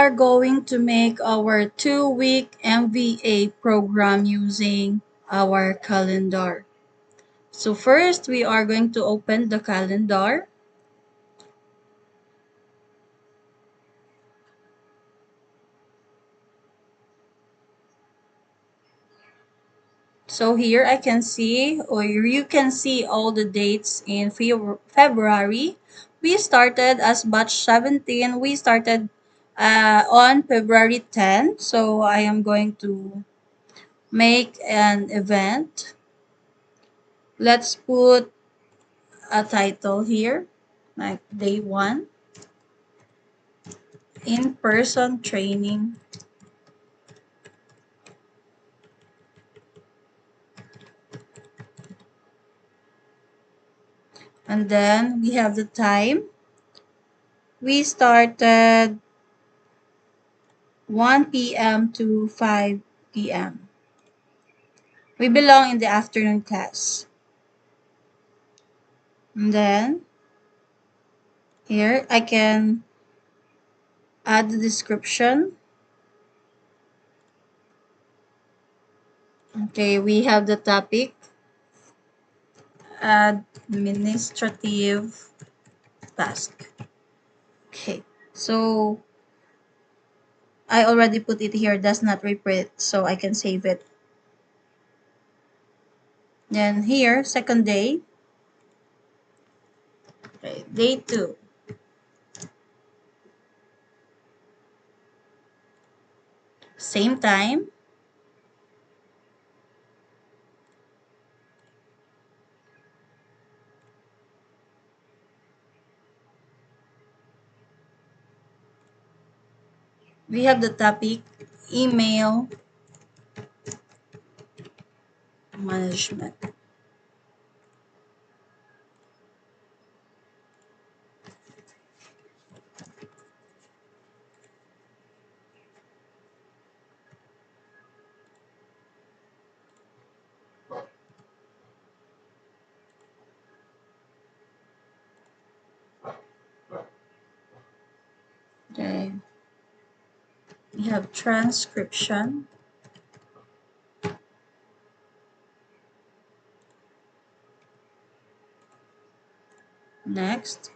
are going to make our 2-week MVA program using our calendar. So first, we are going to open the calendar. So here I can see, or you can see all the dates in February. We started as batch 17. We started on February 10. So I am going to make an event. Let's put a title here, like day 1, in-person training. And then we have the time. We started 1 p.m. to 5 p.m. We belong in the afternoon class. And then here I can add the description. Okay, we have the topic, administrative task. Okay, so I already put it here, does not reprint, so I can save it. Then here, second day. Okay, day 2. Same time. We have the topic, email management. Okay. We have transcription. Next.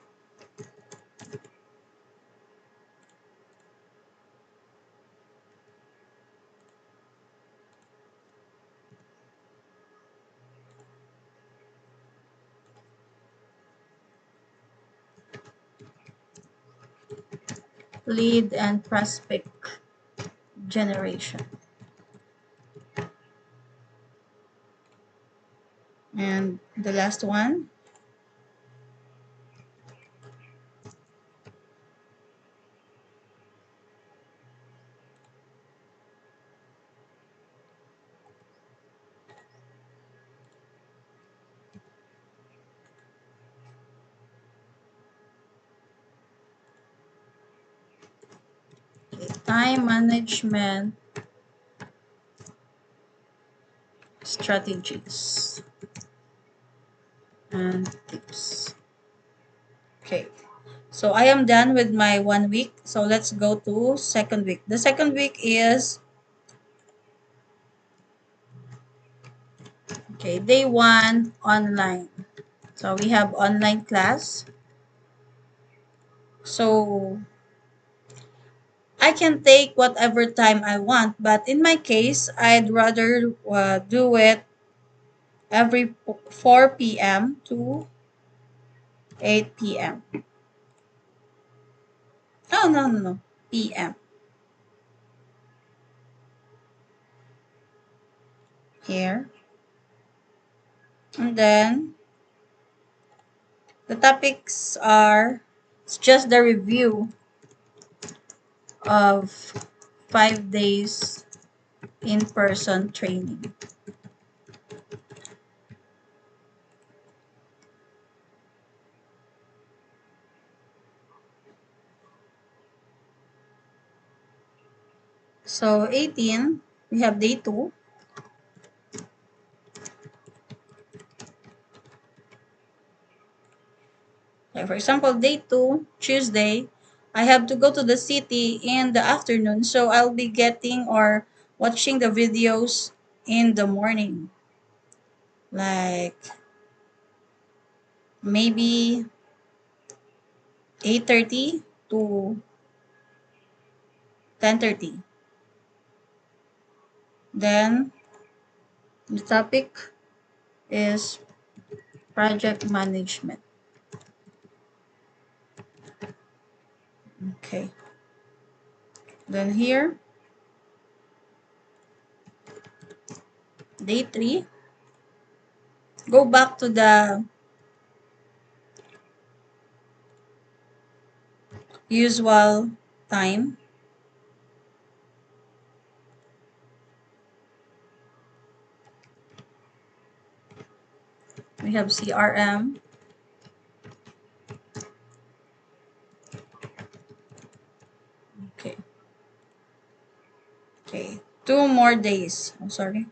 Lead and prospect generation. And the last one, time management strategies and tips. Okay. So I am done with my 1 week. So let's go to second week. The second week is, okay, day 1 online. So we have online class. So I can take whatever time I want, but in my case, I'd rather do it every 4 p.m. to 8 p.m. Oh, no, no, no. PM. Here. And then the topics are, it's just the review of 5 days in-person training. So 18, we have day 2. Like for example, day 2, Tuesday, I have to go to the city in the afternoon, so I'll be getting or watching the videos in the morning. Like maybe 8:30 to 10:30. Then the topic is project management. Okay. Then here, day 3, go back to the usual time. We have CRM. Okay. Okay. 2 more days. I'm sorry.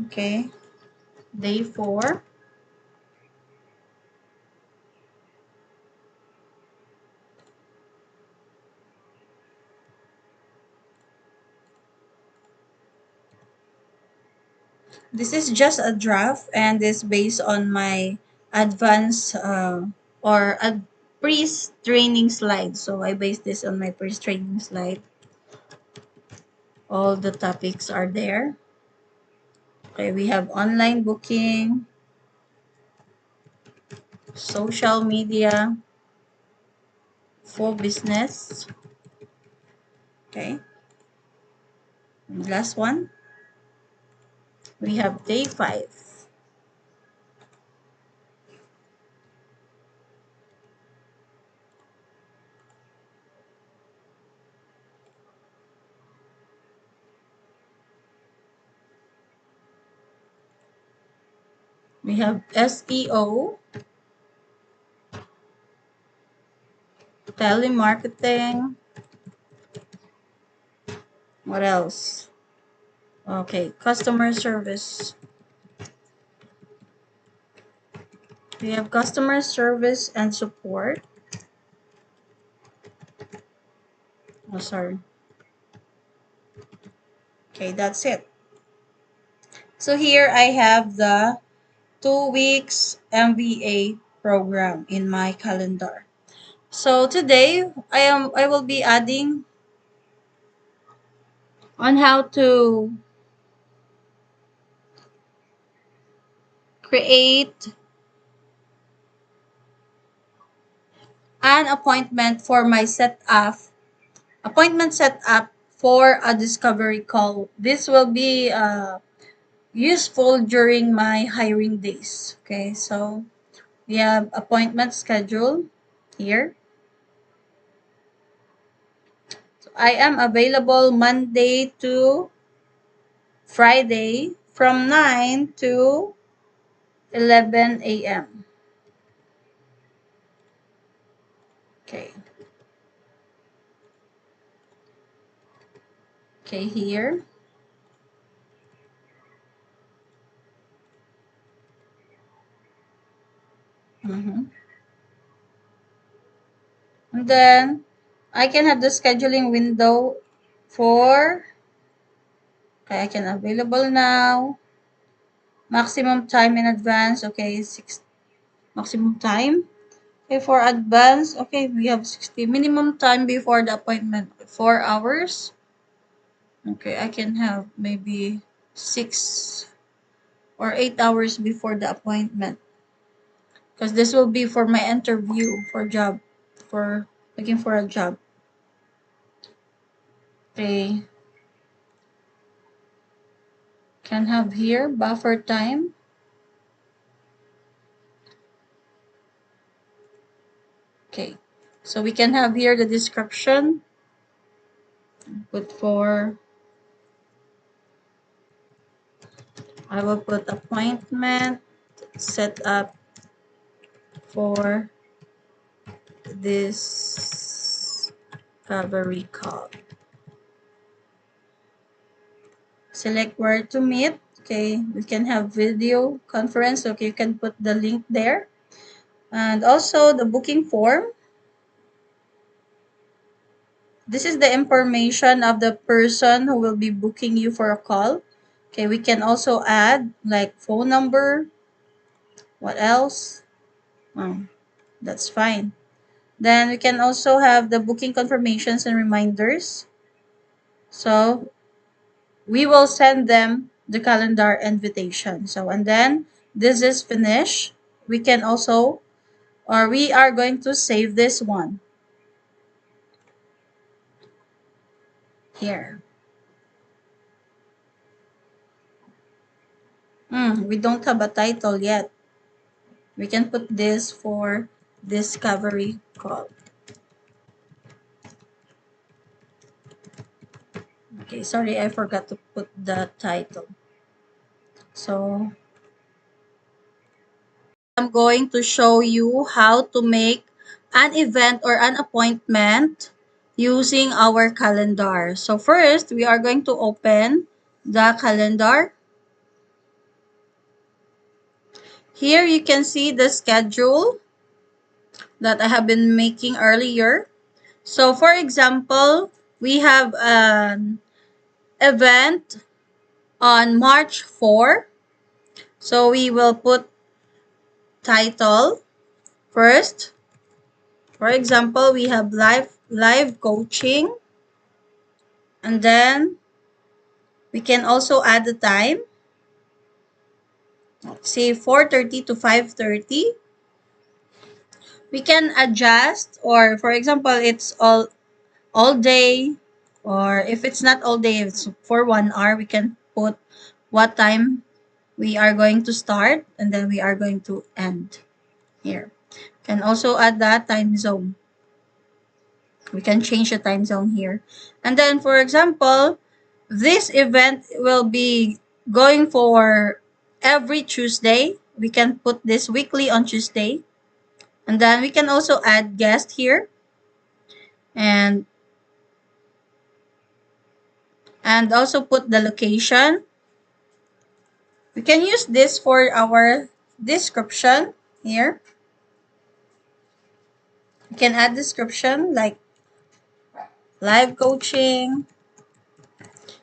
Okay. Day 4. This is just a draft and is based on my advanced or a pre-training slide. So I based this on my pre-training slide. All the topics are there. Okay, we have online booking, social media, for business. Okay, and last one, we have day 5. We have SEO, telemarketing. What else? Okay, customer service. We have customer service and support. Oh, sorry. Okay, that's it. So here I have the 2 weeks MBA program in my calendar. So today I will be adding on how to create an appointment setup for a discovery call. This will be useful during my hiring days. Okay, so we have appointment schedule here. So I am available Monday to Friday from 9 to 11 a.m. Okay. Okay, here. Mm-hmm. And then I can have the scheduling window for, okay, I can available now. Maximum time in advance, okay, maximum time. Okay, for advance, okay, we have 60. Minimum time before the appointment, 4 hours. Okay, I can have maybe 6 or 8 hours before the appointment. Because this will be for my interview for job, for looking for a job. Okay, can have here buffer time. Okay, so we can have here the description. Put for, I will put appointment, set up for this discovery call. Select where to meet. Okay, we can have video conference. Okay, you can put the link there. And also the booking form. This is the information of the person who will be booking you for a call. Okay, we can also add like phone number. What else? Oh, that's fine. Then we can also have the booking confirmations and reminders. So we will send them the calendar invitation. So, and then this is finished. We can also, or we are going to save this one here. We don't have a title yet. We can put this for discovery call. Okay, sorry, I forgot to put the title. So, I'm going to show you how to make an event or an appointment using our calendar. So first, we are going to open the calendar. Here you can see the schedule that I have been making earlier. So for example, we have an event on March 4. So we will put title first. For example, we have live coaching, and then we can also add the time. Say 4:30 to 5:30. We can adjust, or for example, it's all day, or if it's not all day, it's for 1 hour, we can put what time we are going to start and then we are going to end here. Can also add that time zone. We can change the time zone here. And then for example, this event will be going for every Tuesday. We can put this weekly on Tuesday. And then we can also add guest here. And also put the location. We can use this for our description here. We can add description like live coaching.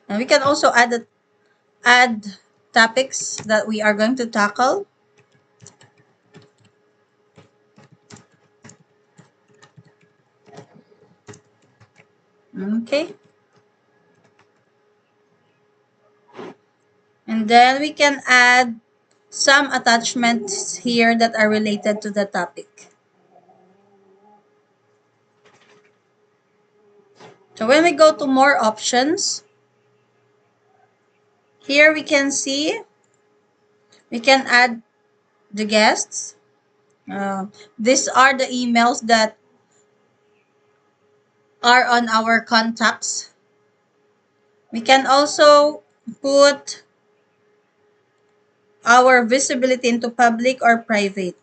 And we can also add topics that we are going to tackle. Okay. And then we can add some attachments here that are related to the topic. So when we go to more options, here we can see we can add the guests. These are the emails that are on our contacts. We can also put our visibility into public or private.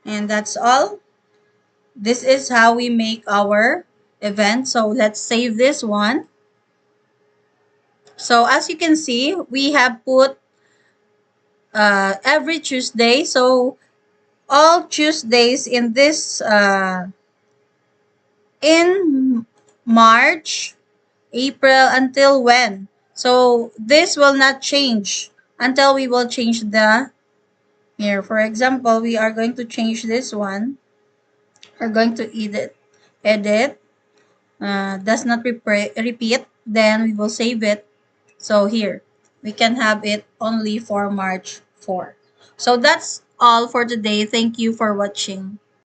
And that's all. This is how we make our event. So let's save this one. So as you can see, we have put every Tuesday. So all Tuesdays in this in March, April, until when? So this will not change until we will change the here. For example, we are going to change this one. We're going to edit. Does not repeat. Then we will save it. So here, we can have it only for March 4. So that's all for today. Thank you for watching.